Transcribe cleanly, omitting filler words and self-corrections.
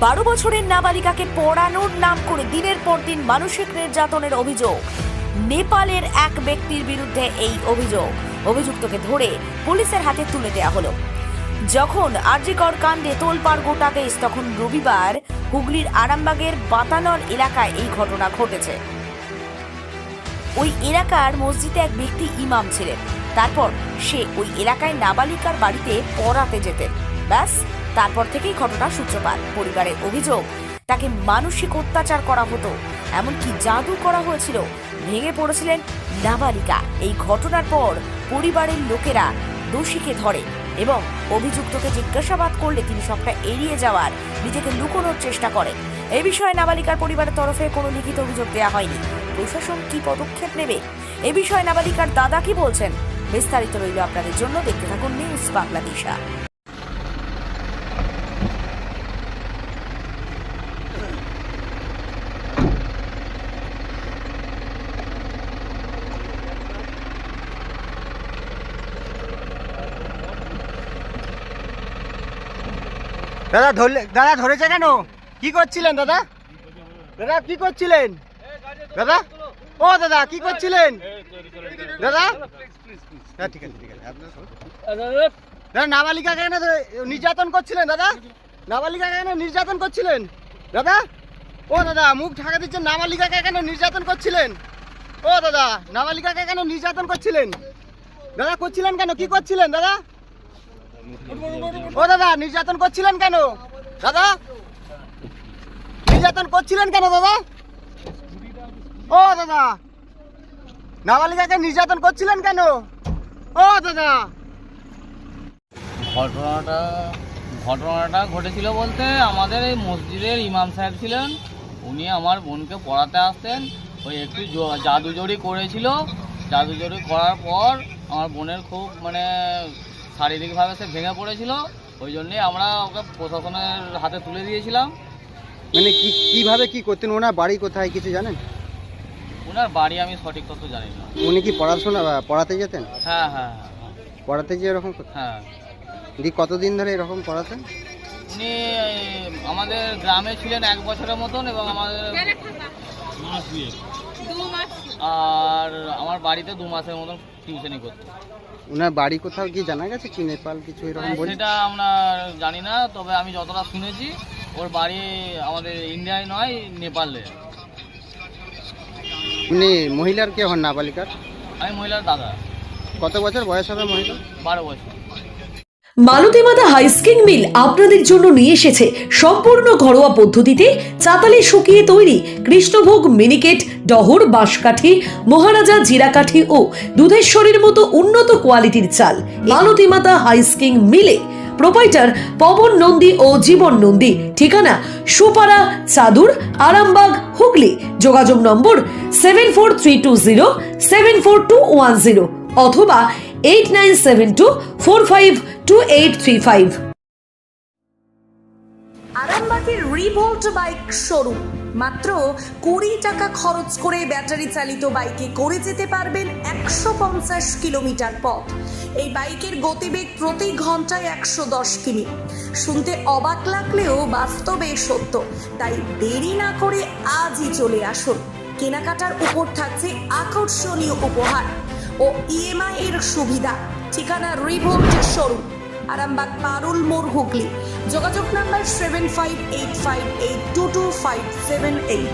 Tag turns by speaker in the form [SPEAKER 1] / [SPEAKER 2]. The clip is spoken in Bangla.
[SPEAKER 1] 12 বছরের নাবালিকাকে পড়ানোর নাম করে দিনের পর দিন মানসিক নির্যাতনের অভিযোগ। নেপালের এক ব্যক্তির বিরুদ্ধে এই অভিযুক্তকে ধরে পুলিশের হাতে তুলে দেওয়া হলো। যখন আরজিকর কাণ্ডে তোলপাড় গোটা দেশ, তখন রবিবার হুগলির আরামবাগের বাতানল এলাকায় এই ঘটনা ঘটেছে। ওই এলাকার মসজিদে এক ব্যক্তি ইমাম ছিলেন। তারপর সে ওই এলাকায় নাবালিকার বাড়িতে পড়াতে যেতেন। ব্যাস, তারপর থেকেই ঘটনার সূত্রপাত। পরিবারের অভিযোগ, তাকে মানসিক অত্যাচার করা হতো, এমনকি জাদু করা হয়েছিল। ভেঙে পড়েছিলেন নাবালিকা। এই ঘটনার পর পরিবারের লোকেরা দোষীকে ধরে এবং অভিযুক্তকে জিজ্ঞাসাবাদ করলে তিনি সবটা এড়িয়ে যাওয়ার, নিজেকে লুকোনোর চেষ্টা করেন। এই বিষয়ে নাবালিকার পরিবারের তরফে কোনো লিখিত অভিযোগ দেওয়া হয়নি। প্রশাসন কি পদক্ষেপ নেবে, এ বিষয়ে নাবালিকার দাদা কি বলছেন, বিস্তারিত রইল আপনাদের জন্য। দেখতে থাকুন নিউজ বাংলাদেশা।
[SPEAKER 2] দাদা ধরেছে কেন? কি করছিলেন দাদা? দাদা কি করছিলেন? দাদা ও দাদা কি করছিলেন দাদা? হ্যাঁ ঠিক আছে দাদা, নাবালিকা কেন নির্যাতন করছিলেন দাদা? নাবালিকা কেন নির্যাতন করছিলেন দাদা? ও দাদা মুখ ঢাকা দিচ্ছেন, নাবালিকাকে কেন নির্যাতন করছিলেন? ও দাদা নাবালিকাকে কেন নির্যাতন করছিলেন দাদা? করছিলেন কেন? কি করছিলেন দাদা? ও দাদা নির্যাতন করছিলেন কেন দাদা? নির্যাতন করছিলেন কেন দাদা? ও দাদা নাবালিকাকে নির্যাতন করছিলেন কেন? ও দাদা
[SPEAKER 3] ঘটনাটা ঘটেছিল বলতে, আমাদের এই মসজিদের ইমাম সাহেব ছিলেন, উনি আমার বোনকে পড়াতে আসতেন। ওই একটু জাদুজড়ি করেছিল। জাদুজড়ি করার পর আমার বোনের খুব শারীরিকভাবে সে ভেঙে পড়েছিল। ওই জন্যই আমরা ওকে প্রশাসনের হাতে তুলে দিয়েছিলাম।
[SPEAKER 2] কিভাবে কি করতেন? ওনার বাড়ি কোথায় কিছু জানেন?
[SPEAKER 3] ওনার বাড়ি আমি সঠিক তথ্য জানি না।
[SPEAKER 2] উনি কি পড়াতে যেতেন?
[SPEAKER 3] হ্যাঁ।
[SPEAKER 2] পড়াতে গিয়ে এরকম?
[SPEAKER 3] হ্যাঁ।
[SPEAKER 2] কতদিন ধরে এরকম পড়াতেন?
[SPEAKER 3] উনি আমাদের গ্রামে ছিলেন 1 বছরের মতন, এবং আমাদের আর আমার বাড়িতে 2 মাসের মতন টিউশনি করতেন।
[SPEAKER 2] ওনার বাড়ি কোথাও কি জানা গেছে কি নেপাল কিছু এরকম?
[SPEAKER 3] সেটা আমরা জানি না, তবে আমি যতটা শুনেছি ওর বাড়ি আমাদের ইন্ডিয়ায় নয়, নেপালে।
[SPEAKER 2] উনি মহিলার কে হন নাবালিকার?
[SPEAKER 3] আমি মহিলার দাদা।
[SPEAKER 2] কত বছর বয়স হবে মহিলা?
[SPEAKER 3] 12 বছর।
[SPEAKER 1] মালতীমাতা হাইস্কিং মিল আপনাদের জন্য নিয়ে এসেছে সম্পূর্ণ ঘরোয়া পদ্ধতিতে চাতালে শুকিয়ে তৈরি কৃষ্ণভোগ মিনিকেট, ডহর, বাঁশকাঠি, মহারাজা জিরাকাঠি ও দুধেশ্বরীর মতো উন্নত কোয়ালিটির চাল। মালতীমাতা হাইস্কিং মিলে প্রোপাইটার পবন নন্দী ও জীবন নন্দী। ঠিকানা সুপারা, চাদুর, আরামবাগ, হুগলি। যোগাযোগ নম্বর 7432074210 অথবা 8972452835। আরামবাগের রিভোল্ট বাইক শোরুম। মাত্র 20 টাকা খরচ করে ব্যাটারি চালিত বাইকে করে যেতে পারবেন 150 কিলোমিটার পথ। এই বাইকের গতিবেগ প্রতি ঘন্টায় 110 কিমি। শুনতে অবাক লাগলেও বাস্তবে সত্য। তাই দেরি না করে আজই চলে আসুন। কেনাকাটার উপর থাকছে আকর্ষণীয় উপহার ও ইএমআই এর সুবিধা। ঠিকানা রিভোল্ট শোরুম, আরামবাগ পারুল মোড়, হুগলি। যোগাযোগ নাম্বার 7585822578।